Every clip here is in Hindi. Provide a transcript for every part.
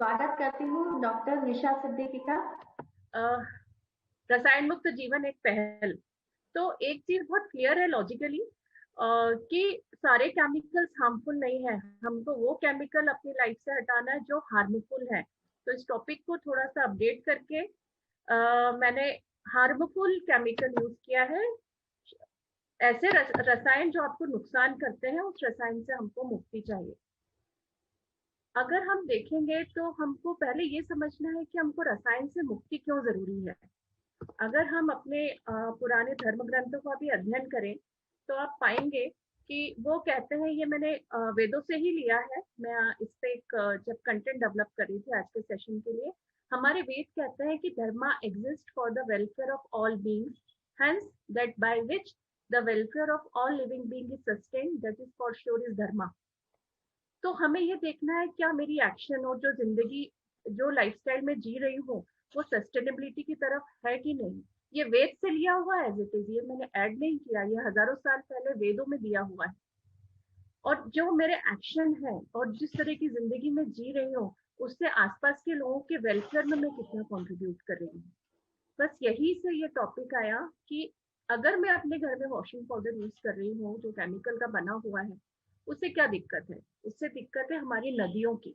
स्वागत करती हूँ डॉक्टर निशा सिद्दीकी का। रसायन मुक्त जीवन एक पहल। तो एक चीज बहुत क्लियर है लॉजिकली कि सारे केमिकल्स हार्मफुल नहीं है। हमको वो केमिकल अपनी लाइफ से हटाना है जो हार्मफुल है। तो इस टॉपिक को थोड़ा सा अपडेट करके मैंने हार्मफुल केमिकल यूज किया है। ऐसे रसायन जो आपको नुकसान करते हैं, उस रसायन से हमको मुक्ति चाहिए। अगर हम देखेंगे तो हमको पहले ये समझना है कि हमको रसायन से मुक्ति क्यों जरूरी है। अगर हम अपने पुराने धर्म ग्रंथों का भी अध्ययन करें तो आप पाएंगे कि वो कहते हैं, ये मैंने वेदों से ही लिया है। मैं इस पे एक जब कंटेंट डेवलप कर रही थी आज के सेशन के लिए, हमारे वेद कहते हैं कि dharma exist for the welfare of all beings, hence that by which the welfare of all living being is sustained, that is for sure is dharma. तो हमें ये देखना है क्या मेरी एक्शन और जो जिंदगी, जो लाइफस्टाइल में जी रही हूँ, वो सस्टेनेबिलिटी की तरफ है कि नहीं। ये वेद से लिया हुआ है एज इट इज, ये मैंने ऐड नहीं किया, ये हजारों साल पहले वेदों में दिया हुआ है। और जो मेरे एक्शन है और जिस तरह की जिंदगी में जी रही हूँ, उससे आसपास के लोगों के वेलफेयर में मैं कितना कंट्रीब्यूट कर रही हूँ। बस यही से ये टॉपिक आया कि अगर मैं अपने घर में वॉशिंग पाउडर यूज कर रही हूँ जो केमिकल का बना हुआ है, उससे क्या दिक्कत है। उससे दिक्कत है हमारी नदियों की।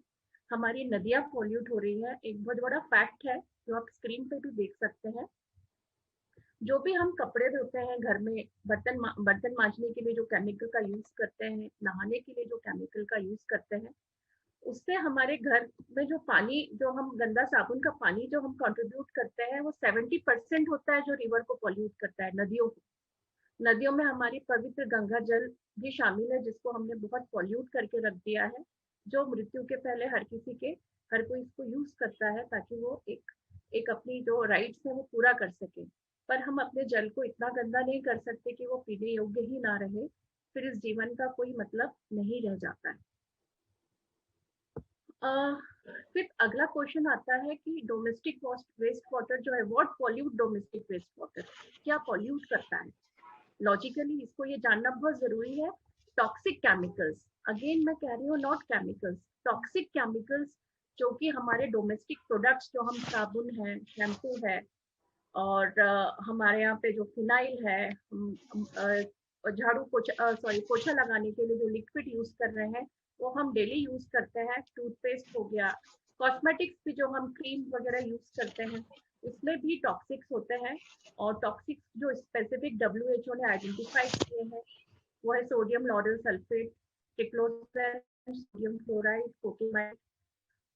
हमारी नदियां पॉल्यूट हो रही है। एक बहुत बड़ा फैक्ट है जो आप स्क्रीन पे भी देख सकते हैं। जो भी हम कपड़े धोते हैं घर में, बर्तन मांजने के लिए जो केमिकल का यूज करते हैं, नहाने के लिए जो केमिकल का यूज करते हैं, उससे हमारे घर में जो पानी, जो हम गंदा साबुन का पानी जो हम कंट्रीब्यूट करते हैं, वो 70% होता है जो रिवर को पॉल्यूट करता है, नदियों को। नदियों में हमारी पवित्र गंगा जल भी शामिल है, जिसको हमने बहुत पॉल्यूट करके रख दिया है। जो मृत्यु के पहले हर कोई इसको यूज करता है ताकि वो एक अपनी जो राइट्स है वो पूरा कर सके। पर हम अपने जल को इतना गंदा नहीं कर सकते कि वो पीने योग्य ही ना रहे। फिर इस जीवन का कोई मतलब नहीं रह जाता है। फिर अगला क्वेश्चन आता है कि डोमेस्टिक वेस्ट वाटर जो है, what pollute domestic waste water, क्या पॉल्यूट करता है। लॉजिकली इसको ये जानना बहुत जरूरी है। टॉक्सिक केमिकल्स, अगेन मैं कह रही हूँ, नॉट केमिकल्स, टॉक्सिक केमिकल्स जो कि हमारे डोमेस्टिक प्रोडक्ट्स, जो हम साबुन है, शैम्पू है, और हमारे यहाँ पे जो फिनाइल है, झाड़ू पोछा, सॉरी, पोछा लगाने के लिए जो लिक्विड यूज कर रहे हैं, वो हम डेली यूज करते हैं। टूथपेस्ट हो गया, कॉस्मेटिक्स भी जो हम क्रीम वगैरह यूज करते हैं, उसमें भी टॉक्सिक्स होते हैं। और टॉक्सिक्स जो स्पेसिफिक डब्ल्यूएचओ ने आइडेंटिफाई किए हैं, वो है sodium lauryl sulphate, triclosan, sodium chloride, cocamide,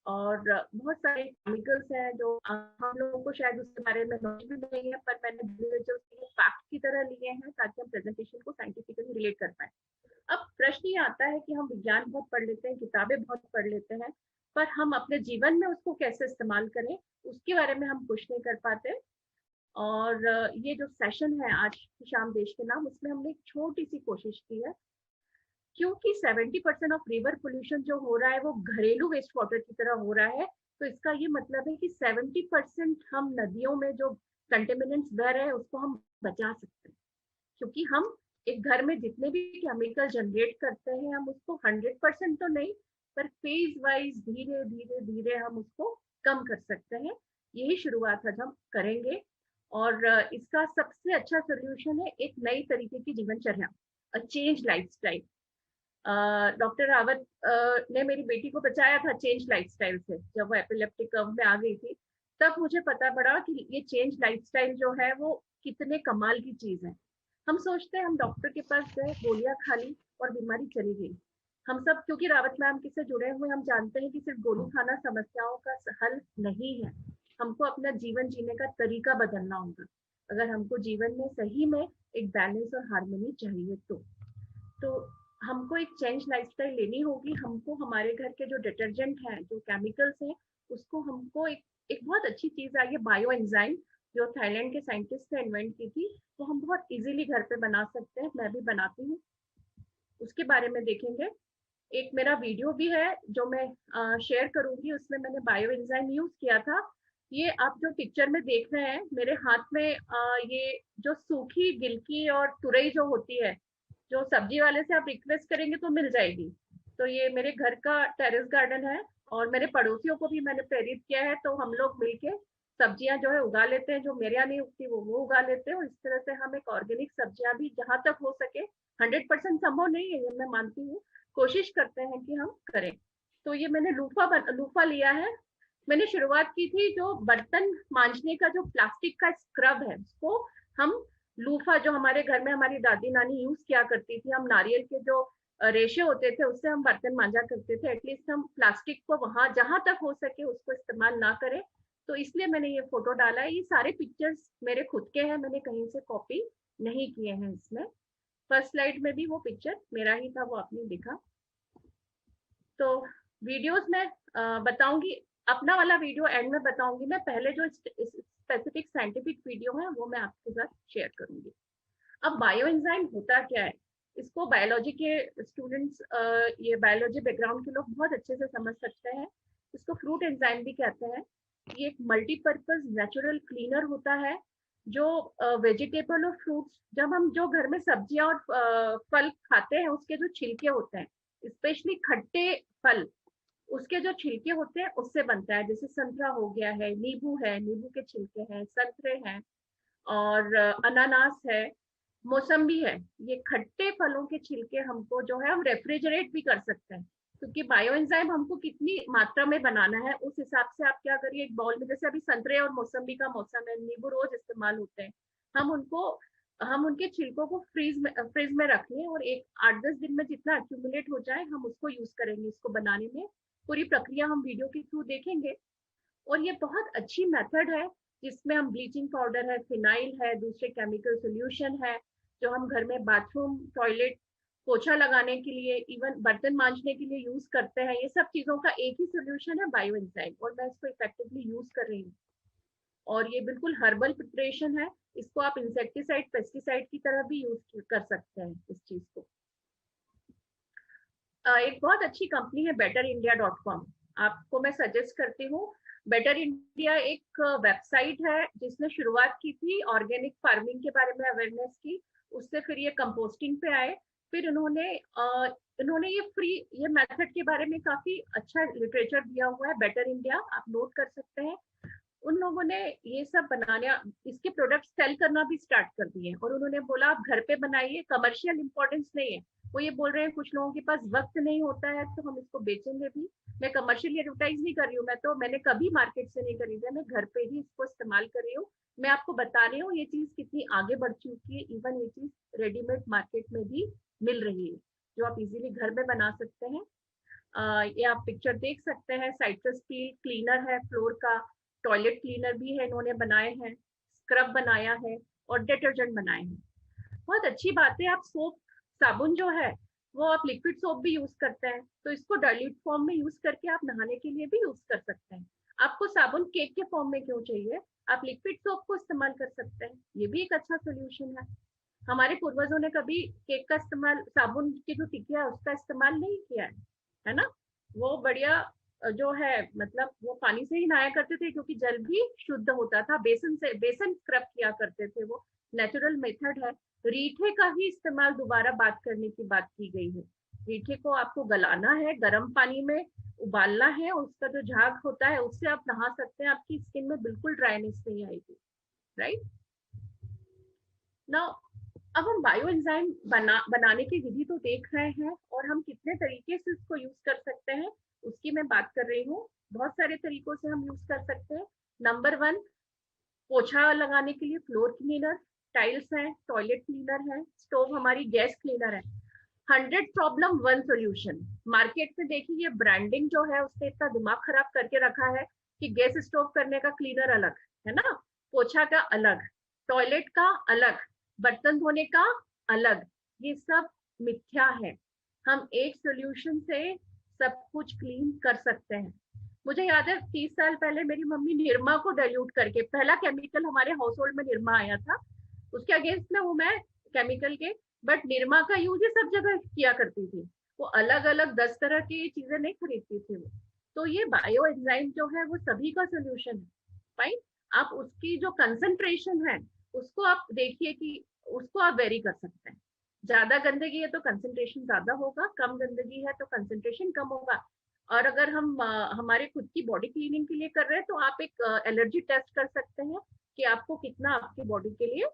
और बहुत सारे केमिकल्स हैं जो हम लोगों को शायद उसके बारे में नॉलेज भी नहीं है, पर मैंने जो फैक्ट की तरह लिए हैं ताकि हम प्रेजेंटेशन को साइंटिफिकली रिलेट कर पाए। अब प्रश्न ये आता है कि हम विज्ञान बहुत पढ़ लेते हैं, किताबें बहुत पढ़ लेते हैं, पर हम अपने जीवन में उसको कैसे इस्तेमाल करें, उसके बारे में हम कुछ नहीं कर पाते। और ये जो सेशन है आज शाम देश के नाम, उसमें हमने एक छोटी सी कोशिश की है। क्योंकि 70% ऑफ रिवर पोल्यूशन जो हो रहा है वो घरेलू वेस्ट वाटर की तरह हो रहा है, तो इसका ये मतलब है कि 70% हम नदियों में जो कंटेमिनेंट्स बह रहे हैं उसको हम बचा सकते हैं। क्योंकि हम एक घर में जितने भी केमिकल जनरेट करते हैं, हम उसको 100% तो नहीं, पर फेज वाइज धीरे धीरे धीरे हम उसको कम कर सकते हैं। यही शुरुआत आज हम करेंगे। और इसका सबसे अच्छा सोल्यूशन है एक नई तरीके की जीवनचर्या, a change lifestyle. Doctor Rawat ने मेरी बेटी को बचाया था चेंज लाइफस्टाइल से। जब वो एपिलेप्टिक कर्व में आ गई थी, तब मुझे पता पड़ा कि ये चेंज लाइफस्टाइल जो है वो कितने कमाल की चीज है। हम सोचते हैं हम डॉक्टर के पास गए, गोलियां खा ली और बीमारी चली गई। हम सब क्योंकि रावत मैम के से जुड़े हुए, हम जानते हैं कि सिर्फ गोली खाना समस्याओं का हल नहीं है। हमको अपना जीवन जीने का तरीका बदलना होगा अगर हमको जीवन में सही में एक बैलेंस और हार्मनी चाहिए। तो हमको एक चेंज लाइफस्टाइल लेनी होगी। हमको हमारे घर के जो डिटर्जेंट हैं, जो केमिकल्स हैं, उसको हमको एक बहुत अच्छी चीज आई है, बायो एंजाइम, जो थाईलैंड के साइंटिस्ट ने इन्वेंट की थी, वो हम बहुत इजीली घर पे बना सकते हैं। मैं भी बनाती हूँ, उसके बारे में देखेंगे। एक मेरा वीडियो भी है जो मैं शेयर करूंगी, उसमें मैंने बायो एंजाइम यूज किया था। ये आप जो पिक्चर में देख रहे हैं मेरे हाथ में, ये जो सूखी गिलकी और तुरई जो होती है, जो सब्जी वाले से आप रिक्वेस्ट करेंगे तो मिल जाएगी। तो ये मेरे घर का टेरेस गार्डन है, और मेरे पड़ोसियों को भी मैंने प्रेरित किया है, तो हम लोग मिलके सब्जियां जो है उगा लेते हैं, जो मेरे यहाँ नहीं उगती वो उगा लेते हैं, और इस तरह से हम एक ऑर्गेनिक सब्जियां भी जहां तक हो सके, 100% संभव नहीं है ये मैं मानती हूँ, कोशिश करते हैं कि हम करें। तो ये मैंने लूफा लिया है। मैंने शुरुआत की थी जो बर्तन मांजने का जो प्लास्टिक का स्क्रब है उसको हम लूफा, जो हमारे घर में हमारी दादी नानी यूज किया करती थी, हम नारियल के जो रेशे होते थे उससे हम बर्तन मांजा करते थे, एटलीस्ट हम प्लास्टिक को वहां जहां तक हो सके उसको इस्तेमाल ना करें। तो इसलिए मैंने ये फोटो डाला है। ये सारे पिक्चर्स मेरे खुद के हैं, मैंने कहीं से कॉपी नहीं किए हैं इसमें। फर्स्ट स्लाइड में भी वो पिक्चर मेरा ही था, वो आपने देखा। तो वीडियोस में बताऊंगी, अपना वाला वीडियो एंड में बताऊंगी मैं, पहले जो स्पेसिफिक साइंटिफिक वीडियो है वो मैं आपके साथ शेयर करूंगी। अब बायो एंजाइम होता क्या है, इसको बायोलॉजी के स्टूडेंट्स, ये बायोलॉजी बैकग्राउंड के लोग बहुत अच्छे से समझ सकते हैं। इसको फ्रूट एंजाइम भी कहते हैं। ये एक मल्टीपर्पज नेचुरल क्लीनर होता है जो वेजिटेबल और फ्रूट्स, जब हम जो घर में सब्जियां और फल खाते हैं उसके जो छिलके होते हैं, स्पेशली खट्टे फल, उसके जो छिलके होते हैं उससे बनता है। जैसे संतरा हो गया है, नींबू के छिलके हैं, संतरे हैं, और अनानास है, मौसम्बी है। ये खट्टे फलों के छिलके हमको जो है हम रेफ्रिजरेट भी कर सकते हैं, क्योंकि बायो एंजाइम हमको कितनी मात्रा में बनाना है उस हिसाब से आप क्या करिए, एक बाउल में, जैसे अभी संतरे और मौसम्बी का मौसम है, नींबू रोज इस्तेमाल होते हैं, हम उनके छिलकों को फ्रीज में रख लें, और एक 8-10 दिन में जितना एक्यूमुलेट हो जाए हम उसको यूज करेंगे इसको बनाने में। पूरी प्रक्रिया हम वीडियो के थ्रू देखेंगे। और ये बहुत अच्छी मेथड है जिसमें हम ब्लीचिंग पाउडर है, फिनाइल है, दूसरे केमिकल सोल्यूशन है, जो हम घर में बाथरूम, टॉयलेट, पोछा लगाने के लिए, इवन बर्तन मांजने के लिए यूज करते हैं। ये सब चीजों का एक ही सोल्यूशन है, बायो एंजाइम, और मैं इसको इफेक्टिवली यूज कर रही हूँ। और ये बिल्कुल हर्बल प्रिपरेशन है, इसको आप इंसेक्टिसाइड, पेस्टिसाइड की तरह भी यूज कर सकते हैं इस चीज को। एक बहुत अच्छी कंपनी है betterindia.com, आपको मैं सजेस्ट करती हूँ। बेटर इंडिया एक वेबसाइट है जिसने शुरुआत की थी ऑर्गेनिक फार्मिंग के बारे में अवेयरनेस की, उससे फिर ये कंपोस्टिंग पे आए, फिर इन्होंने ये मेथड के बारे में काफी अच्छा लिटरेचर दिया हुआ है, बेटर इंडिया, आप नोट कर सकते हैं। उन लोगों ने ये सब बनाने, इसके प्रोडक्ट सेल करना भी स्टार्ट कर दिए, और उन्होंने बोला आप घर पे बनाइए, कमर्शियल इंपॉर्टेंस नहीं है। वो ये बोल रहे हैं कुछ लोगों के पास वक्त नहीं होता है तो हम इसको बेचेंगे भी। मैं कमर्शियली एडवर्टाइज नहीं कर रही हूँ, मैंने कभी मार्केट से नहीं खरीदा, मैं घर पे ही इसको इस्तेमाल कर रही हूँ। मैं आपको बता रही हूँ ये चीज कितनी आगे बढ़ चुकी है, इवन ये चीज रेडीमेड मार्केट में भी मिल रही है, जो आप इजीली घर में बना सकते हैं। ये आप पिक्चर देख सकते हैं, साइट्रस स्टील क्लीनर है फ्लोर का, टॉयलेट क्लीनर भी है इन्होंने बनाए हैं, स्क्रब बनाया है, और डिटर्जेंट बनाए हैं। बहुत अच्छी बात है। आप सोप, साबुन जो है वो आप लिक्विड सोप भी यूज करते हैं, तो इसको डाइल्यूट फॉर्म में यूज करके आप नहाने के लिए भी यूज कर सकते हैं। आपको साबुन केक के फॉर्म में क्यों चाहिए, आप लिक्विड सोप को इस्तेमाल कर सकते हैं, ये भी एक अच्छा सोल्यूशन है। हमारे पूर्वजों ने कभी केक का इस्तेमाल, साबुन की जो टिकिया है उसका इस्तेमाल नहीं किया है ना। वो बढ़िया जो है, मतलब वो पानी से ही नहाया करते थे क्योंकि जल भी शुद्ध होता था, बेसन स्क्रब किया करते थे, वो नेचुरल मेथड है। रीठे का ही इस्तेमाल दोबारा बात करने की बात की गई है। रीठे को आपको गलाना है, गर्म पानी में उबालना है, उसका जो झाग होता है उससे आप नहा सकते हैं, आपकी स्किन में बिल्कुल ड्राइनेस नहीं आएगी, राइट ना। अब हम बायो एंजाइम बनाने की विधि तो देख रहे हैं, और हम कितने तरीके से इसको यूज कर सकते हैं उसकी मैं बात कर रही हूँ। बहुत सारे तरीकों से हम यूज कर सकते हैं। नंबर 1, पोछा लगाने के लिए फ्लोर क्लीनर, टाइल्स है, टॉयलेट क्लीनर है, स्टोव हमारी गैस क्लीनर है। 100 प्रॉब्लम 1 सोल्यूशन। मार्केट में देखिए ये ब्रांडिंग जो है उसने इतना दिमाग खराब करके रखा है कि गैस स्टोव करने का क्लीनर अलग है ना, पोछा का अलग, टॉयलेट का अलग, बर्तन धोने का अलग। ये सब मिथ्या है। हम एक सोल्यूशन से सब कुछ क्लीन कर सकते हैं। मुझे याद है 30 साल पहले मेरी मम्मी निरमा को डाइल्यूट करके, पहला केमिकल हमारे हाउस होल्ड में निरमा आया था, उसके अगेंस्ट में हूँ मैं केमिकल के, बट निरमा का यूज सब जगह किया करती थी। वो अलग अलग 10 तरह की चीजें नहीं खरीदती थी वो। तो ये बायो एंजाइम जो है वो सभी का सोल्यूशन है, फाइन। आप उसकी जो कंसंट्रेशन है उसको आप देखिए कि उसको आप वेरी कर सकते हैं। ज्यादा गंदगी है तो कंसंट्रेशन ज्यादा होगा, कम गंदगी है तो कंसंट्रेशन कम होगा। और अगर हम हमारे खुद की बॉडी क्लीनिंग के लिए कर रहे हैं तो आप एक एलर्जी टेस्ट कर सकते हैं कि आपको कितना आपकी बॉडी के लिए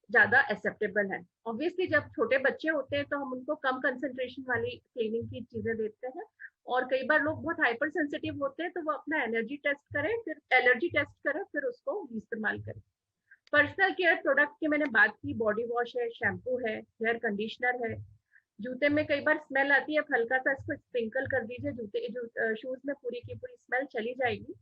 ज्यादा एक्सेप्टेबल है। ऑब्वियसली जब छोटे बच्चे होते हैं तो हम उनको कम कंसंट्रेशन वाली क्लीनिंग की चीजें देते हैं, और कई बार लोग बहुत हाइपर सेंसिटिव होते हैं तो वो अपना एनर्जी टेस्ट करें, फिर एलर्जी टेस्ट करें, फिर उसको इस्तेमाल करें। पर्सनल केयर प्रोडक्ट की मैंने बात की, बॉडी वॉश है, शैम्पू है, हेयर कंडीशनर है। जूते में कई बार स्मेल आती है, हल्का सा इसको स्प्रिंकल कर दीजिए, शूज में पूरी की पूरी स्मेल चली जाएगी।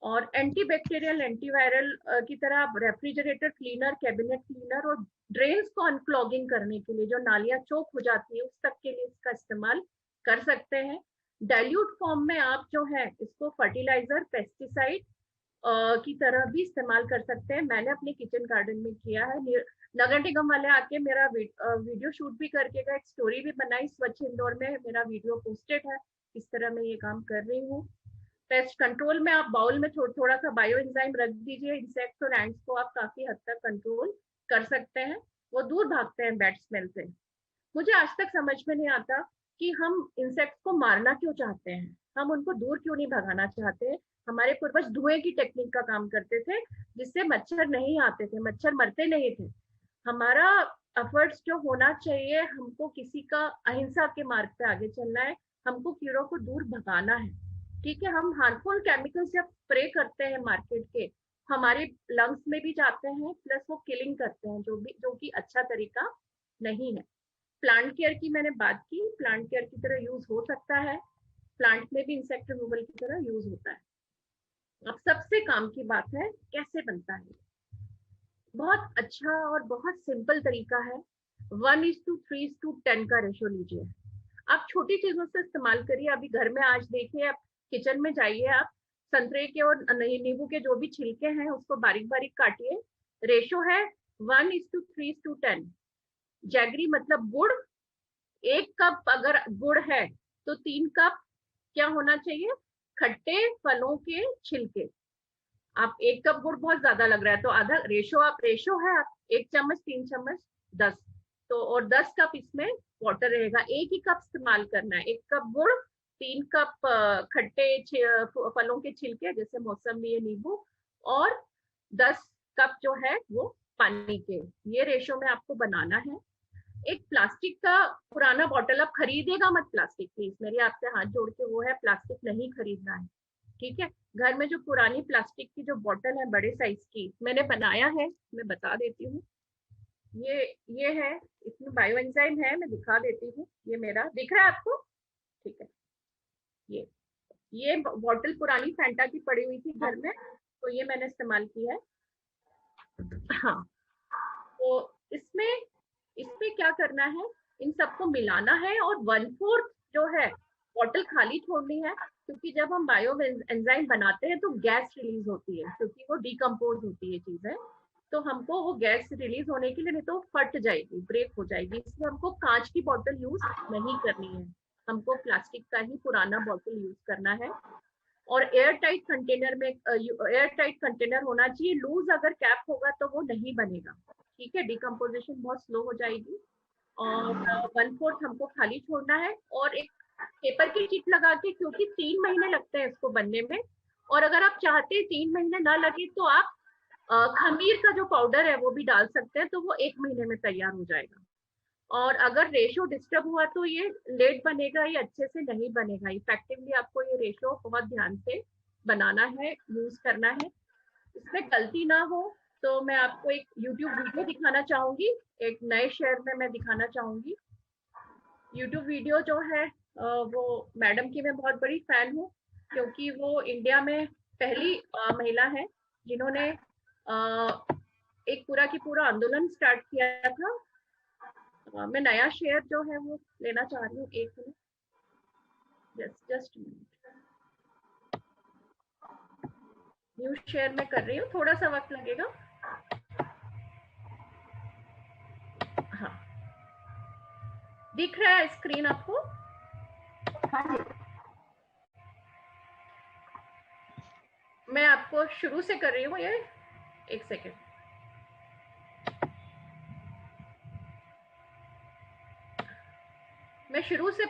और एंटीबैक्टीरियल एंटीवायरल की तरह आप रेफ्रिजरेटर क्लीनर, कैबिनेट क्लीनर और ड्रेन्स को अनक्लॉगिंग करने के लिए, जो नालियां चौक हो जाती है उस तक के लिए इसका इस्तेमाल कर सकते हैं। डाइल्यूट फॉर्म में आप जो है इसको फर्टिलाइजर, पेस्टिसाइड की तरह भी इस्तेमाल कर सकते हैं। मैंने अपने किचन गार्डन में किया है। नगर निगम वाले आके मेरा वीडियो शूट भी करके गए, एक स्टोरी भी बनाई, स्वच्छ इंदौर में मेरा वीडियो पोस्टेड है। इस तरह मैं ये काम कर रही हूँ। पेस्ट कंट्रोल में आप बाउल में थोड़ा सा बायो एंजाइम रख दीजिए, इंसेक्ट्स और एंड्स को आप काफी हद तक कंट्रोल कर सकते हैं, वो दूर भागते हैं बैड स्मेल से। मुझे आज तक समझ में नहीं आता कि हम इंसेक्ट्स को मारना क्यों चाहते हैं, हम उनको दूर क्यों नहीं भगाना चाहते। हमारे पूर्वज धुएं की टेक्निक का काम करते थे जिससे मच्छर नहीं आते थे, मच्छर मरते नहीं थे। हमारा एफर्ट्स जो होना चाहिए, हमको किसी का अहिंसा के मार्ग पे आगे चलना है, हमको कीड़ों को दूर भगाना है। ठीक है, हम हार्मफुल केमिकल्स जब स्प्रे करते हैं मार्केट के, हमारे लंग्स में भी जाते हैं, प्लस वो किलिंग करते हैं, जो कि अच्छा तरीका नहीं है। प्लांट केयर की मैंने बात की, प्लांट केयर की तरह यूज हो सकता है, प्लांट में भी इंसेक्ट रिमूवल की तरह यूज होता है। अब सबसे काम की बात है कैसे बनता है। बहुत अच्छा और बहुत सिंपल तरीका है। 1:3:10 का रेशो लीजिए। आप छोटी चीजों से इस्तेमाल करिए। अभी घर में आज देखिए, आप किचन में जाइए, आप संतरे के और नींबू के जो भी छिलके हैं उसको बारीक बारीक काटिए। रेशो है 1:3:10। जैगरी मतलब गुड़, 1 कप अगर गुड़ है तो 3 कप क्या होना चाहिए, खट्टे फलों के छिलके। आप 1 कप गुड़ बहुत ज्यादा लग रहा है तो आधा रेशो, आप रेशो है आप 1 चम्मच, 3 चम्मच, 10, तो और 10 कप इसमें वाटर रहेगा। एक ही कप इस्तेमाल करना है, 1 कप गुड़, 3 कप खट्टे फलों के छिलके जैसे मौसमी या नींबू, और 10 कप जो है वो पानी के। ये रेशो में आपको बनाना है। एक प्लास्टिक का पुराना बॉटल, आप खरीदेगा मत प्लास्टिक, प्लीज मेरी आपसे हाथ जोड़ के वो है, प्लास्टिक नहीं खरीदना है। ठीक है, घर में जो पुरानी प्लास्टिक की जो बॉटल है बड़े साइज की, मैंने बनाया है, मैं बता देती हूँ। ये ये है, इसमें बायो एंजाइम है, मैं दिखा देती हूँ। ये मेरा दिख रहा है आपको? ठीक है, ये बॉटल पुरानी फैंटा की पड़ी हुई थी घर में, तो ये मैंने इस्तेमाल की है। हाँ, तो इसमें इसमें क्या करना है, इन सबको मिलाना है, और 1/4 जो है बॉटल खाली छोड़नी है, क्योंकि जब हम बायो एंजाइम बनाते हैं तो गैस रिलीज होती है, क्योंकि वो डिकम्पोज होती है चीजें, तो हमको वो गैस रिलीज होने के लिए, नहीं तो फट जाएगी, ब्रेक हो जाएगी, इसलिए हमको कांच की बॉटल यूज नहीं करनी है, हमको प्लास्टिक का ही पुराना बॉटल यूज करना है। और एयर टाइट कंटेनर में, एयर टाइट कंटेनर होना चाहिए। लूज अगर कैप होगा तो वो नहीं बनेगा। ठीक है, डिकम्पोजिशन बहुत स्लो हो जाएगी। और 1/4 हमको खाली छोड़ना है, और एक पेपर की चिट लगा के, क्योंकि 3 महीने लगते हैं इसको बनने में, और अगर आप चाहते हैं 3 महीने ना लगे तो आप खमीर का जो पाउडर है वो भी डाल सकते हैं, तो वो 1 महीने में तैयार हो जाएगा। और अगर रेशो डिस्टर्ब हुआ तो ये लेट बनेगा, ये अच्छे से नहीं बनेगा इफेक्टिवली। आपको ये रेशो बहुत ध्यान से बनाना है, यूज करना है, इसमें गलती ना हो। तो मैं आपको एक यूट्यूब वीडियो दिखाना चाहूंगी, एक नए शहर में मैं दिखाना चाहूंगी। यूट्यूब वीडियो जो है वो मैडम की मैं बहुत बड़ी फैन हूँ, क्योंकि वो इंडिया में पहली महिला है जिन्होंने एक पूरा की पूरा आंदोलन स्टार्ट किया था। मैं नया शेयर जो है वो लेना चाह रही हूँ, 1 minute, just minute. New share में कर रही हूँ, थोड़ा सा वक्त लगेगा। हाँ, दिख रहा है स्क्रीन आपको? हाँ जी। मैं आपको शुरू से कर रही हूँ ये, 1 सेकेंड। मैं शुरू से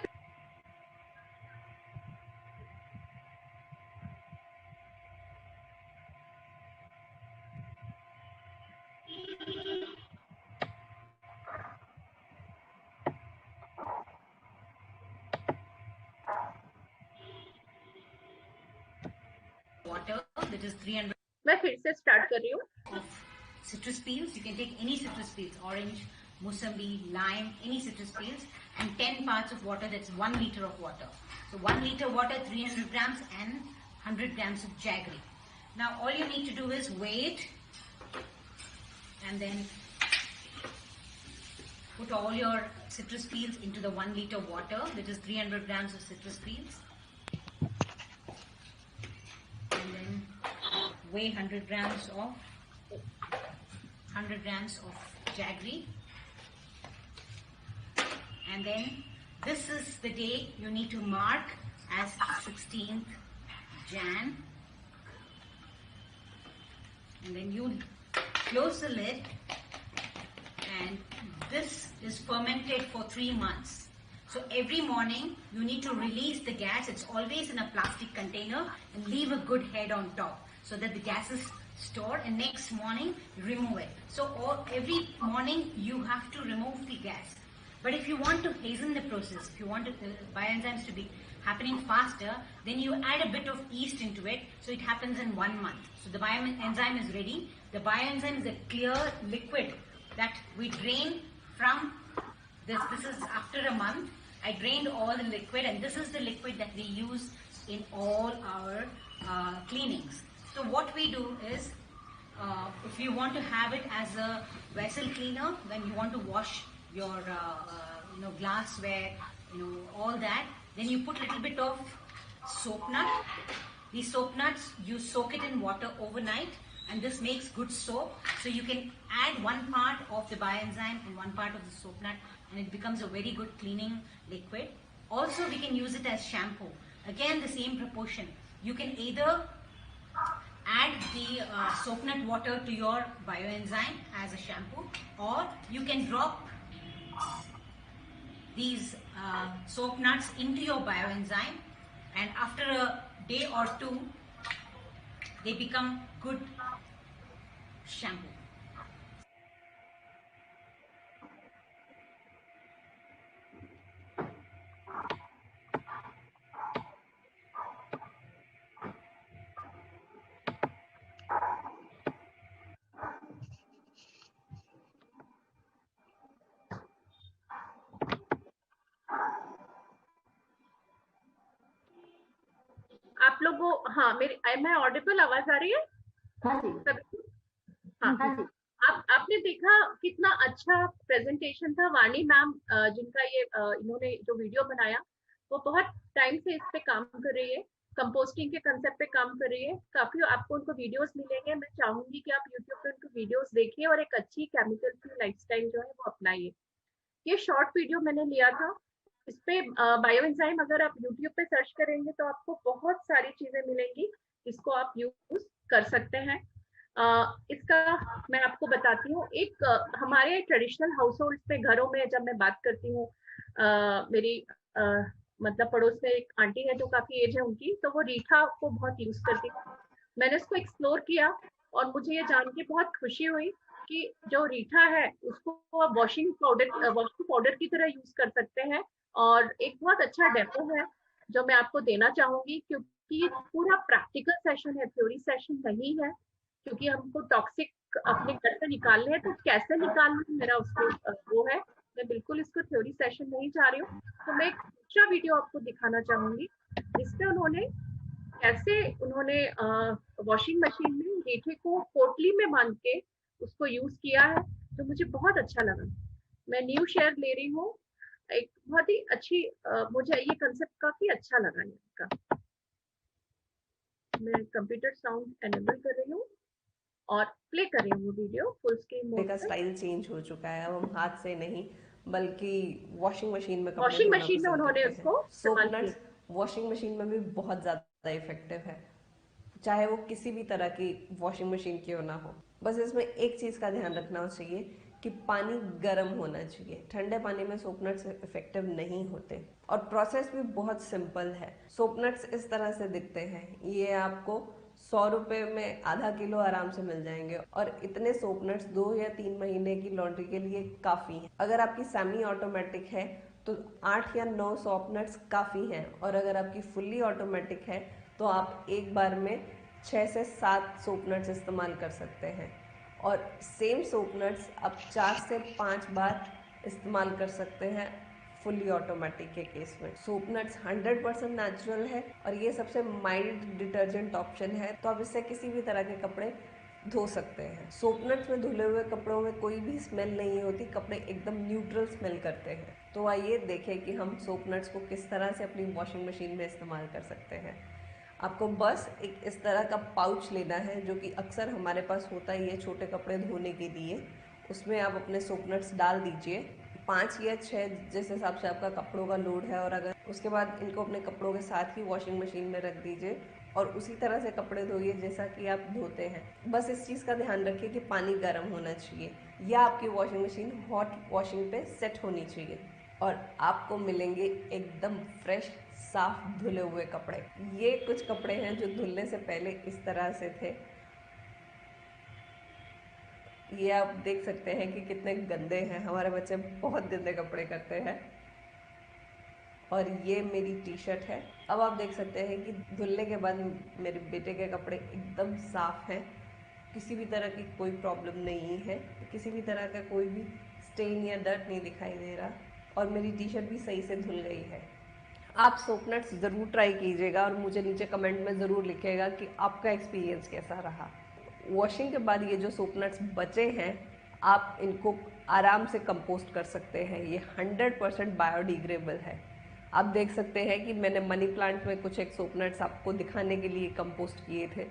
water, that is 300 मैं फिर से स्टार्ट कर रही हूँ. of citrus peels. You can take any citrus peels, orange, musambi, lime, any citrus peels, and 10 parts of water, that's 1 liter of water. So 1 liter water, 300 grams and 100 grams of jaggery. Now all you need to do is weigh it and then put all your citrus peels into the 1 liter water, that is 300 grams of citrus peels. And then weigh 100 grams of jaggery. And then this is the day you need to mark as 16th Jan. And then you close the lid, and this is fermented for 3 months. So every morning you need to release the gas. It's always in a plastic container, and leave a good head on top so that the gas is stored, and next morning remove it. So every morning you have to remove the gas. But if you want to hasten the process, if you want the bioenzymes to be happening faster, then you add a bit of yeast into it, so it happens in 1 month. So the bioenzyme is ready. The bioenzyme is a clear liquid that we drain from this. This is after a month. I drained all the liquid, and this is the liquid that we use in all our cleanings. So what we do is, if you want to have it as a vessel cleaner, when you want to wash your glassware, all that, then you put a little bit of soap nut. These soap nuts, you soak it in water overnight, and this makes good soap. So you can add 1 part of the bioenzyme and 1 part of the soap nut, and it becomes a very good cleaning liquid. Also, we can use it as shampoo. Again, the same proportion. You can either add the soap nut water to your bioenzyme as a shampoo, or you can drop these soap nuts into your bioenzyme, and after a day or 2 they become good shampoo. आप लोगों, हाँ, मैं ऑडिबल, आवाज आ रही है? हाँ जी. हाँ. हाँ जी. आपने देखा कितना अच्छा प्रेजेंटेशन था. वाणी मैम, जिनका ये इन्होंने जो वीडियो बनाया, वो बहुत टाइम से इस पे काम कर रही है, कंपोस्टिंग के कंसेप्ट पे काम कर रही है. काफी आपको उनको वीडियोस मिलेंगे. मैं चाहूंगी कि आप यूट्यूब पे उनको वीडियोस देखिए और एक अच्छी केमिकल फ्री लाइफस्टाइल जो है वो अपनाइए. ये शॉर्ट वीडियो मैंने लिया था. इस पे बायोएंजाइम अगर आप यूट्यूब पे सर्च करेंगे तो आपको बहुत सारी चीजें मिलेंगी, इसको आप यूज कर सकते हैं. इसका मैं आपको बताती हूँ. एक हमारे ट्रेडिशनल हाउस होल्ड पे, घरों में जब मैं बात करती हूँ, मेरी मतलब पड़ोस में एक आंटी है जो काफी एज है उनकी, तो वो रीठा को बहुत यूज करती है. मैंने इसको एक्सप्लोर किया और मुझे ये जान के बहुत खुशी हुई कि जो रीठा है उसको आप वॉशिंग पाउडर की तरह यूज कर सकते हैं. और एक बहुत अच्छा डेमो है जो मैं आपको देना चाहूंगी, क्योंकि ये पूरा प्रैक्टिकल सेशन है, थ्योरी सेशन नहीं है. क्योंकि हमको टॉक्सिक अपने घर से निकालने हैं, तो कैसे निकालना मेरा उसमें वो है. मैं बिल्कुल इसको थ्योरी सेशन नहीं चाह रही हूँ. तो मैं एक दूसरा वीडियो आपको दिखाना चाहूंगी जिसमें कैसे उन्होंने वॉशिंग मशीन में रीठे को पोटली में बांध के उसको यूज किया है, जो मुझे बहुत अच्छा लगा. मैं न्यू शेयर ले रही हूँ. एक बहुत ही अच्छी, मुझे ये कंसेप्ट काफी अच्छा लगा इनका. मैं कंप्यूटर साउंड एनेबल कर रही हूँ और प्ले कर रही हूँ वीडियो फुल स्क्रीन मोड का स्टाइल चेंज हो चुका है. अब हम हाथ से नहीं बल्कि वॉशिंग मशीन में वॉशिंग मशीन में उन्होंने उसको सोप नट्स वॉशिंग मशीन में भी बहुत ज्यादा इफेक्टिव है, चाहे वो किसी भी तरह की वॉशिंग मशीन क्यों ना हो. बस इसमें एक चीज का ध्यान रखना चाहिए कि पानी गर्म होना चाहिए. ठंडे पानी में सोप नट्स इफेक्टिव नहीं होते. और प्रोसेस भी बहुत सिंपल है. सोप नट्स इस तरह से दिखते हैं. ये आपको 100 रुपए में आधा किलो आराम से मिल जाएंगे, और इतने सोप नट्स 2 या 3 महीने की लॉन्ड्री के लिए काफी है. अगर आपकी सेमी ऑटोमेटिक है तो 8 या 9 सोप नट्स काफी हैं, और अगर आपकी फुल्ली ऑटोमेटिक है तो आप एक बार में 6 से 7 सोप नट्स इस्तेमाल कर सकते हैं, और सेम सोप नट्स आप 4 से 5 बार इस्तेमाल कर सकते हैं फुली ऑटोमेटिक के केस में। सोप नट्स 100% नेचुरल है और ये सबसे माइल्ड डिटर्जेंट ऑप्शन है, तो आप इससे किसी भी तरह के कपड़े धो सकते हैं। सोप नट्स में धुले हुए कपड़ों में कोई भी स्मेल नहीं होती, कपड़े एकदम न्यूट्रल स्मेल करते हैं। तो आइए देखें कि हम सोप नट्स को किस तरह से अपनी वॉशिंग मशीन में इस्तेमाल कर सकते हैं। आपको बस एक इस तरह का पाउच लेना है, जो कि अक्सर हमारे पास होता ही है छोटे कपड़े धोने के लिए। उसमें आप अपने सोप नट्स डाल दीजिए, 5 या 6 जिस हिसाब से आपका कपड़ों का लोड है, और अगर उसके बाद इनको अपने कपड़ों के साथ ही वॉशिंग मशीन में रख दीजिए और उसी तरह से कपड़े धोइए जैसा कि आप धोते हैं। बस इस चीज़ का ध्यान रखिए कि पानी गर्म होना चाहिए या आपकी वॉशिंग मशीन हॉट वॉशिंग पे सेट होनी चाहिए, और आपको मिलेंगे एकदम फ्रेश साफ धुले हुए कपड़े। ये कुछ कपड़े हैं जो धुलने से पहले इस तरह से थे। ये आप देख सकते हैं कि कितने गंदे हैं, हमारे बच्चे बहुत गंदे कपड़े करते हैं। और ये मेरी टी शर्ट है। अब आप देख सकते हैं कि धुलने के बाद मेरे बेटे के कपड़े एकदम साफ हैं, किसी भी तरह की कोई प्रॉब्लम नहीं है, किसी भी तरह का कोई भी स्टेन या डर्ट नहीं दिखाई दे रहा, और मेरी टी शर्ट भी सही से धुल गई है। आप सोप नट्स ज़रूर ट्राई कीजिएगा और मुझे नीचे कमेंट में ज़रूर लिखिएगा कि आपका एक्सपीरियंस कैसा रहा। वॉशिंग के बाद ये जो सोप नट्स बचे हैं, आप इनको आराम से कंपोस्ट कर सकते हैं। ये 100% बायोडिग्रेडेबल है। आप देख सकते हैं कि मैंने मनी प्लांट में कुछ एक सोप नट्स आपको दिखाने के लिए कंपोस्ट किए थे।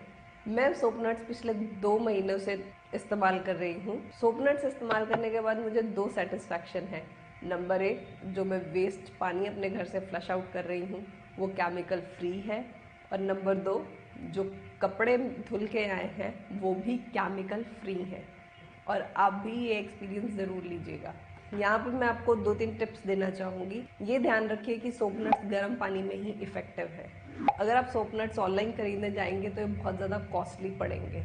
मैं सोप नट्स पिछले 2 महीनों से इस्तेमाल कर रही हूँ। सोप नट्स इस्तेमाल करने के बाद मुझे 2 सेटिस्फैक्शन है। नंबर 1, जो मैं वेस्ट पानी अपने घर से फ्लश आउट कर रही हूँ वो केमिकल फ्री है, और नंबर 2, जो कपड़े धुल के आए हैं वो भी केमिकल फ्री हैं। और आप भी ये एक्सपीरियंस ज़रूर लीजिएगा। यहाँ पे मैं आपको 2-3 टिप्स देना चाहूँगी। ये ध्यान रखिए कि सोप नट्स गर्म पानी में ही इफ़ेक्टिव है। अगर आप सोप नट्स ऑनलाइन खरीदने जाएंगे तो ये बहुत ज़्यादा कॉस्टली पड़ेंगे।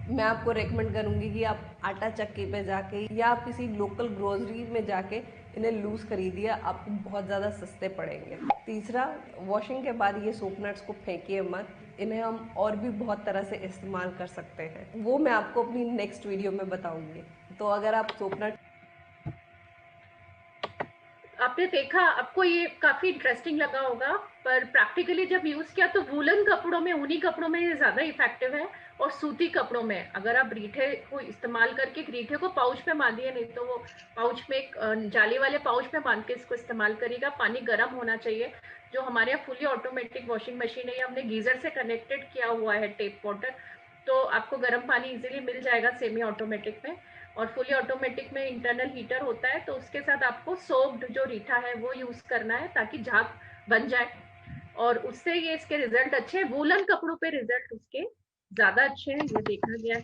मैं आपको रेकमेंड करूँगी कि आप आटा चक्की पे जाके या आप किसी लोकल ग्रोसरी में जाके इन्हें लूज़ खरीदिए, आपको बहुत ज़्यादा सस्ते पड़ेंगे। तीसरा, वॉशिंग के बाद ये सोप नट्स को फेंकिए मत, इन्हें हम और भी बहुत तरह से इस्तेमाल कर सकते हैं, वो मैं आपको अपनी नेक्स्ट वीडियो में बताऊँगी। तो अगर आप सोप नट आपने देखा, आपको ये काफी इंटरेस्टिंग लगा होगा, पर प्रैक्टिकली जब यूज किया तो वूलन कपड़ों में, ऊनी कपड़ों में ये ज्यादा इफेक्टिव है, और सूती कपड़ों में अगर आप रीठे को इस्तेमाल करके, रीठे को पाउच में बांधिए, नहीं तो वो पाउच में एक जाली वाले पाउच में बांध के इसको इस्तेमाल करिएगा। पानी गर्म होना चाहिए। जो हमारे यहाँ फुली ऑटोमेटिक वॉशिंग मशीन है, ये हमने गीजर से कनेक्टेड किया हुआ है, टेप वाटर, तो आपको गर्म पानी इजीली मिल जाएगा सेमी ऑटोमेटिक में। और फुली ऑटोमेटिक में इंटरनल हीटर होता है, तो उसके साथ आपको सोप्ड जो रीठा है वो यूज करना है ताकि झाग बन जाए, और उससे ये इसके रिजल्ट अच्छे हैं। वूलन कपड़ों पे रिजल्ट उसके ज्यादा अच्छे हैं, ये देखा गया है।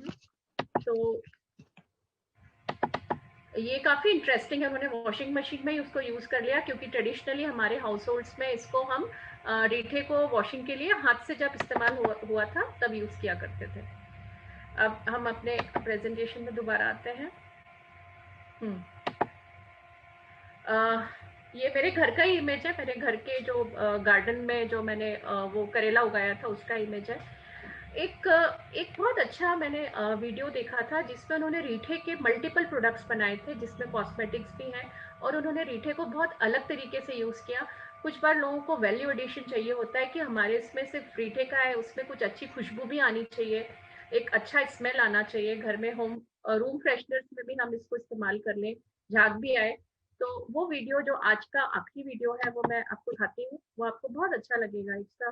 तो ये काफी इंटरेस्टिंग है। उन्होंने वॉशिंग मशीन में ही उसको यूज कर लिया, क्योंकि ट्रेडिशनली हमारे हाउस होल्ड्स में इसको हम रीठे को वॉशिंग के लिए हाथ से जब इस्तेमाल हुआ था तब यूज किया करते थे। अब हम अपने प्रेजेंटेशन में दोबारा आते हैं। ये मेरे घर का ही इमेज है, मेरे घर के जो गार्डन में जो मैंने वो करेला उगाया था उसका इमेज है। एक बहुत अच्छा मैंने वीडियो देखा था जिसमें उन्होंने रीठे के मल्टीपल प्रोडक्ट्स बनाए थे, जिसमें कॉस्मेटिक्स भी हैं, और उन्होंने रीठे को बहुत अलग तरीके से यूज किया। कुछ बार लोगों को वैल्यू एडिशन चाहिए होता है कि हमारे इसमें सिर्फ रीठे का है, उसमें कुछ अच्छी खुशबू भी आनी चाहिए, एक अच्छा स्मेल आना चाहिए घर में, होम रूम फ्रेशनर्स में भी हम इसको इस्तेमाल कर लें, झाग भी आए। तो वो वीडियो जो आज का आखिरी वीडियो है वो मैं आपको दिखाती हूँ, वो आपको बहुत अच्छा लगेगा। It's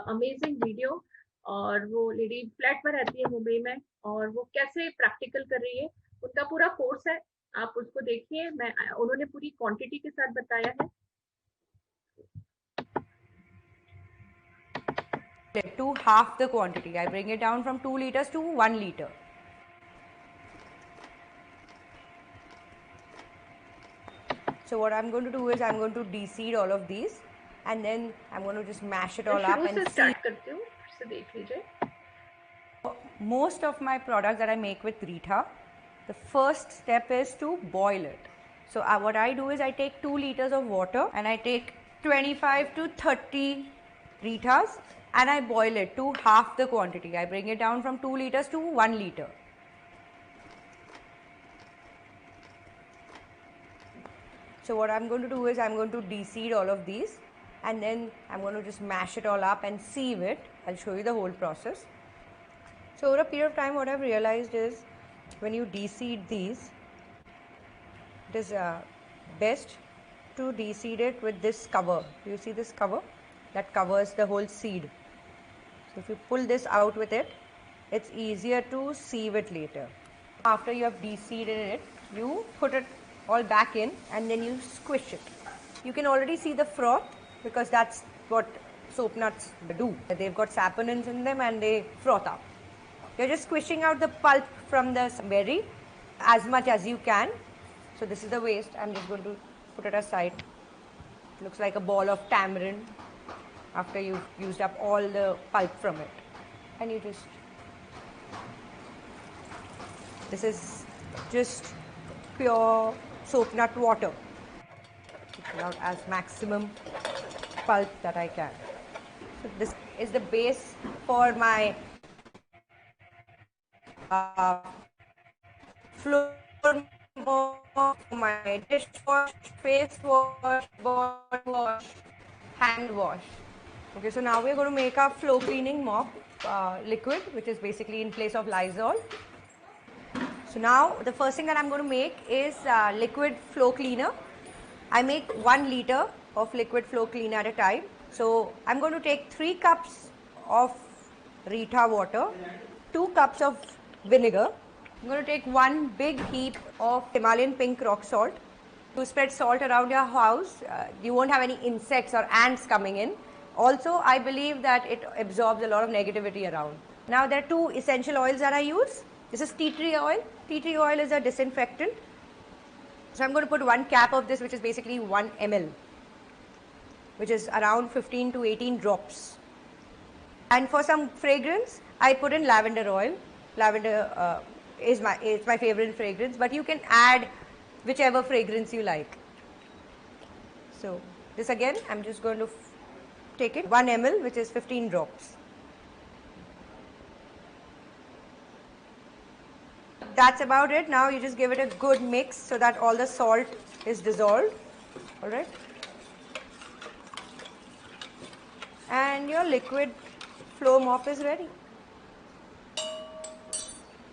amazing video. और वो लेडी फ्लैट में रहती है मुंबई में, और वो कैसे प्रैक्टिकल कर रही है, उनका पूरा कोर्स है, आप उसको देखिए। मैं उन्होंने पूरी क्वांटिटी के साथ बताया है। To half the quantity. I bring it down from 2 liters to 1 liter. So what I'm going to do is I'm going to de-seed all of these, and then I'm going to just mash it all up and see. start करती हूँ, फिर से देख लीजिए। Most of my products that I make with Rita, the first step is to boil it. So what I do is I take 2 liters of water and I take 25 to 30 Ritas and I boil it to half the quantity. I bring it down from 2 liters to 1 liter. So what I'm going to do is I'm going to de-seed all of these, and then I'm going to just mash it all up and sieve it. I'll show you the whole process. So over a period of time, what I've realized is when you de-seed these, it is best to de-seed it with this cover. Do you see this cover? That covers the whole seed. So if you pull this out with it, it's easier to sieve it later. After you have de-seeded it, you put it all back in and then you squish it. You can already see the froth because that's what soap nuts do. They've got saponins in them and they froth up. You're just squishing out the pulp from the berry as much as you can. So this is the waste. I'm just going to put it aside. It looks like a ball of tamarind after you've used up all the pulp from it. And you just, this is just pure soap nut water. Take out as maximum pulp that I can. So this is the base for my floor mop, my dishwash, face wash, body wash, hand wash. Okay, so now we're going to make our floor cleaning mop liquid, which is basically in place of Lysol. So now the first thing that I'm going to make is liquid floor cleaner. I make 1 liter of liquid floor cleaner at a time. So I'm going to take 3 cups of Rita water, 2 cups of vinegar. I'm going to take 1 big heap of Himalayan pink rock salt. To spread salt around your house, you won't have any insects or ants coming in. Also, I believe that it absorbs a lot of negativity around. Now there are 2 essential oils that I use. This is tea tree oil. Tea tree oil is a disinfectant. So I'm going to put 1 cap of this, which is basically 1 ml, which is around 15 to 18 drops. And for some fragrance, I put in lavender oil. Lavender is my favorite fragrance, but you can add whichever fragrance you like. So this again, I'm just going to take it 1 ml, which is 15 drops. That's about it. Now you just give it a good mix so that all the salt is dissolved. All right. And your liquid floor mop is ready.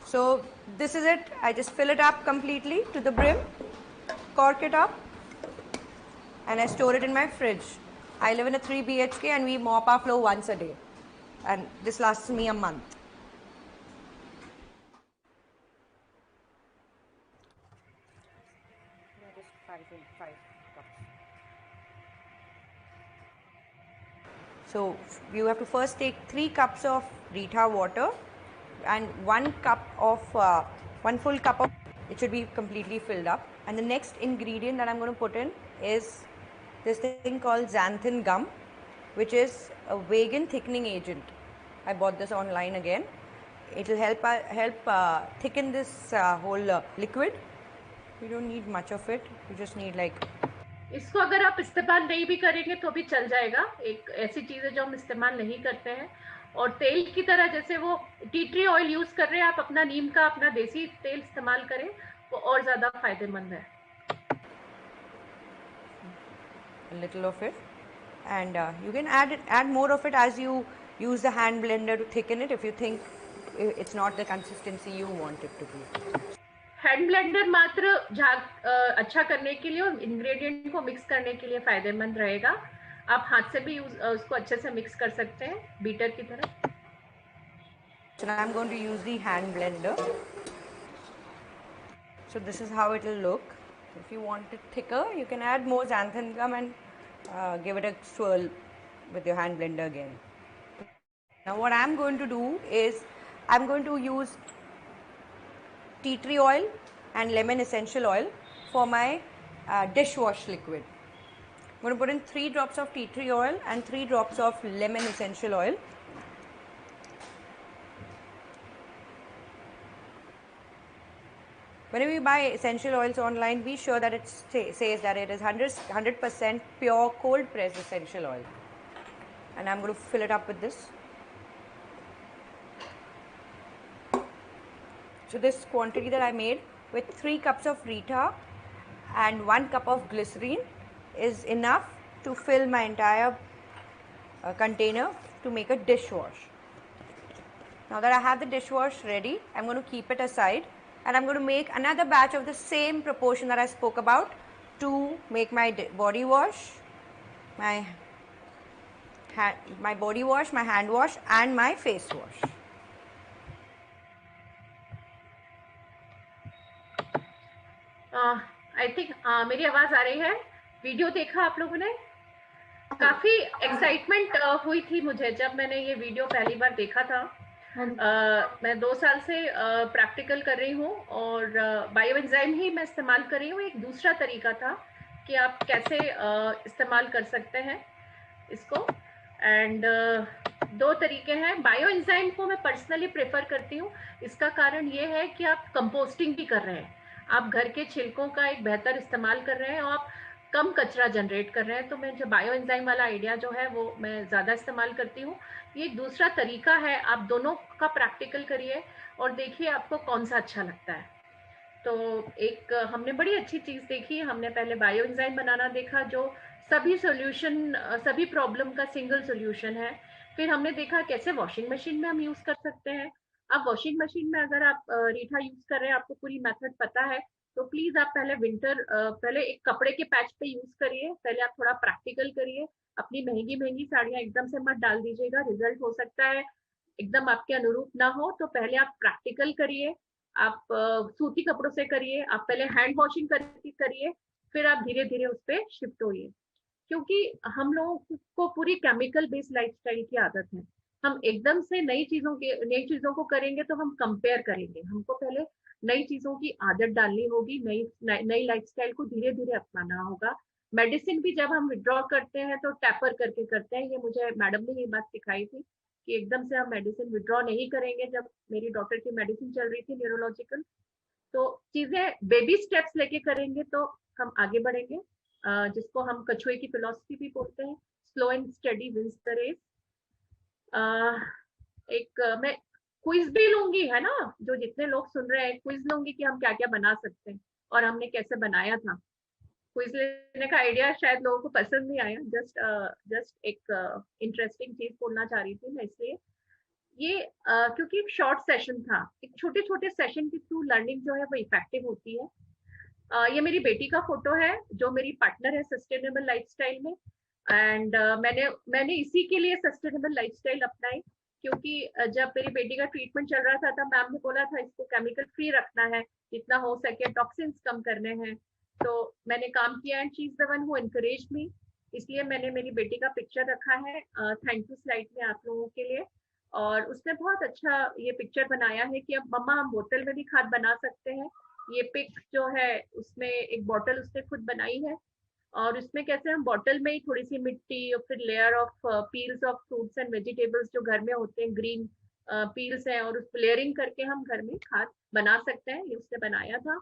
So this is it. I just fill it up completely to the brim, cork it up, and I store it in my fridge. I live in a 3 BHK and we mop our floor once a day. And this lasts me a month. So you have to first take 3 cups of Rita water and 1 cup of 1 full cup of, it should be completely filled up. And the next ingredient that I'm going to put in is this thing called xanthan gum, which is a vegan thickening agent. I bought this online again. It will help thicken this whole liquid. You don't need much of it. You just need like. इसको अगर आप इस्तेमाल नहीं भी करेंगे तो भी चल जाएगा. एक ऐसी चीज है जो हम इस्तेमाल नहीं करते हैं और तेल की तरह जैसे वो टी ट्री ऑयल यूज कर रहे हैं, आप अपना नीम का अपना देसी तेल इस्तेमाल करें वो और ज्यादा फायदेमंद है. A little of it, and you can add more of it as you use the hand blender to thicken it if you think it's not the consistency you want it to be. Hand blender मात्र अच्छा करने के लिए और इंग्रेडिएंट को मिक्स करने के लिए फायदेमंद रहेगा. आप हाथ से भी उसको अच्छे से मिक्स कर सकते हैं बीटर की तरह. So now I'm going to use the hand blender. So this is how it will look. If you want it thicker, you can add more xanthan gum and give it a swirl with your hand blender again. Now what I'm going to do is I'm going to use tea tree oil and lemon essential oil for my dishwash liquid. I'm going to put in 3 drops of tea tree oil and 3 drops of lemon essential oil. Whenever you buy essential oils online, be sure that it says that it is 100% pure cold pressed essential oil. and I'm going to fill it up with this. So this quantity that I made with 3 cups of Rita and 1 cup of glycerine is enough to fill my entire container to make a dishwash. Now that I have the dishwash ready, I'm going to keep it aside, and I'm going to make another batch of the same proportion that I spoke about to make my body wash, my body wash, my hand wash and my face wash. I think मेरी आवाज आ रही है? वीडियो देखा आप लोगों ने? काफी एक्साइटमेंट हुई थी मुझे जब मैंने ये वीडियो पहली बार देखा था। मैं 2 साल से प्रैक्टिकल कर रही हूँ और बायो एंजाइम ही मैं इस्तेमाल कर रही हूँ। एक दूसरा तरीका था कि आप कैसे इस्तेमाल कर सकते हैं इसको, एंड 2 तरीके हैं। बायो एंजाइम को मैं पर्सनली प्रेफर करती हूँ। इसका कारण ये है कि आप कंपोस्टिंग भी कर रहे हैं, आप घर के छिलकों का एक बेहतर इस्तेमाल कर रहे हैं और आप कम कचरा जनरेट कर रहे हैं। तो मैं जो बायो एंजाइम वाला आइडिया जो है वो मैं ज़्यादा इस्तेमाल करती हूँ। ये एक दूसरा तरीका है, आप दोनों का प्रैक्टिकल करिए और देखिए आपको कौन सा अच्छा लगता है। तो एक हमने बड़ी अच्छी चीज़ देखी। हमने पहले बायो एंजाइम बनाना देखा जो सभी सॉल्यूशन, सभी प्रॉब्लम का सिंगल सॉल्यूशन है। फिर हमने देखा कैसे वॉशिंग मशीन में हम यूज़ कर सकते हैं। अब वॉशिंग मशीन में अगर आप रीठा यूज़ कर रहे हैं, आपको पूरी मेथड पता है, तो प्लीज आप पहले एक कपड़े के पैच पे यूज करिए। पहले आप थोड़ा प्रैक्टिकल करिए। अपनी महंगी महंगी साड़ियां एकदम से मत डाल दीजिएगा, रिजल्ट हो सकता है एकदम आपके अनुरूप ना हो। तो पहले आप प्रैक्टिकल करिए, आप सूती कपड़ों से करिए, आप पहले हैंड वॉशिंग करिए, फिर आप धीरे धीरे उस पर शिफ्ट होइए। क्योंकि हम लोगों को पूरी केमिकल बेस्ड लाइफस्टाइल की आदत है। हम एकदम से नई चीजों को करेंगे तो हम कंपेयर करेंगे। हमको पहले नई चीजों की आदत डालनी होगी, नई लाइफस्टाइल को धीरे धीरे अपनाना होगा। मेडिसिन भी जब हम विड्रॉ करते हैं तो टैपर करके करते हैं। ये मुझे मैडम ने ये बात सिखाई थी कि एकदम से हम मेडिसिन विड्रॉ नहीं करेंगे। जब मेरी डॉक्टर की मेडिसिन चल रही थी न्यूरोलॉजिकल, तो चीजें बेबी स्टेप्स लेके करेंगे तो हम आगे बढ़ेंगे, जिसको हम कछुए की फिलॉसफी भी बोलते हैं, slow and steady wins the race. मैं क्विज भी लूंगी, है ना, जो जितने लोग सुन रहे हैं क्विज लूंगी कि हम क्या क्या बना सकते हैं और हमने कैसे बनाया था। क्विज लेने का आइडिया शायद लोगों को पसंद नहीं आया, जस्ट एक इंटरेस्टिंग चीज बोलना चाह रही थी मैं। इसलिए ये क्योंकि एक शॉर्ट सेशन था, एक छोटे छोटे सेशन के थ्रू लर्निंग जो है वो इफेक्टिव होती है। ये मेरी बेटी का फोटो है जो मेरी पार्टनर है सस्टेनेबल लाइफस्टाइल में, एंड मैंने इसी के लिए सस्टेनेबल लाइफस्टाइल अपनाई। क्योंकि जब मेरी बेटी का ट्रीटमेंट चल रहा था तब मैम ने बोला था इसको केमिकल फ्री रखना है, जितना हो सके टॉक्सिन्स कम करने हैं। तो मैंने काम किया and she is the one who encourage me. इसलिए मैंने मेरी बेटी का पिक्चर रखा है थैंक यू स्लाइड में आप लोगों के लिए। और उसने बहुत अच्छा ये पिक्चर बनाया है कि अब मम्मा हम बोतल में भी खाद बना सकते हैं। ये पिक जो है उसमें एक बॉटल उसने खुद बनाई है और उसमें कैसे हम बॉटल में ही थोड़ी सी मिट्टी और फिर layer of peels of fruits and vegetables जो घर में होते हैं, ग्रीन पील्स हैं, और उस लेयरिंग करके हम घर में खाद बना सकते हैं। ये उसने बनाया था।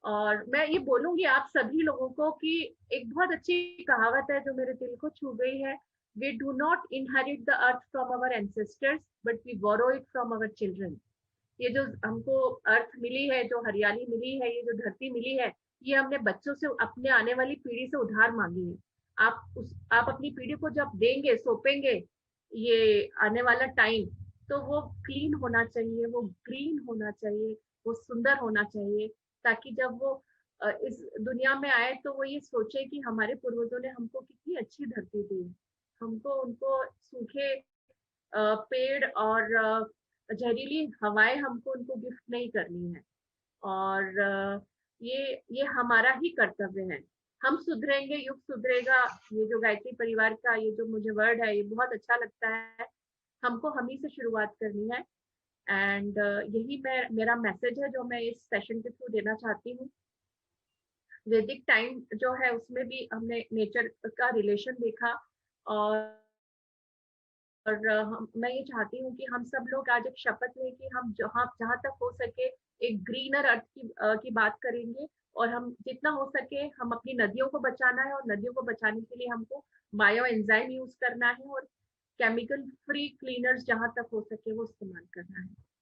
और मैं ये बोलूंगी आप सभी लोगों को कि एक बहुत अच्छी कहावत है जो मेरे दिल को छू गई है, we do not inherit the earth from our ancestors but we borrow it from our children। ये जो हमको अर्थ मिली है, जो हरियाली मिली है, ये जो धरती मिली है, ये हमने बच्चों से, अपने आने वाली पीढ़ी से उधार मांगी है। आप अपनी पीढ़ी को जब देंगे, सौंपेंगे ये आने वाला टाइम, तो वो क्लीन होना चाहिए, वो ग्रीन होना चाहिए, वो सुंदर होना चाहिए, ताकि जब वो इस दुनिया में आए तो वो ये सोचे कि हमारे पूर्वजों ने हमको कितनी अच्छी धरती दी। हमको उनको सूखे पेड़ और जहरीली हवाएं हमको उनको गिफ्ट नहीं करनी है। और ये हमारा ही कर्तव्य है। हम सुधरेंगे, युग सुधरेगा। ये जो गायत्री परिवार का ये जो मुझे वर्ड है ये बहुत अच्छा लगता है। हमको हम ही से शुरुआत करनी है, एंड यही मेरा मैसेज है जो मैं इस सेशन के थ्रू देना चाहती हूँ। वैदिक टाइम जो है उसमें भी हमने नेचर का रिलेशन देखा, और मैं ये चाहती हूँ कि हम सब लोग आज एक शपथ लें कि हम जहाँ तक हो सके एक ग्रीनर अर्थ की बात करेंगे, और हम जितना हो सके हम अपनी नदियों को बचाना है, और नदियों को बचाने के लिए हमको बायो एंजाइम यूज करना है, और केमिकल फ्री क्लीनर्स जहां तक हो सके वो इस्तेमाल करना है।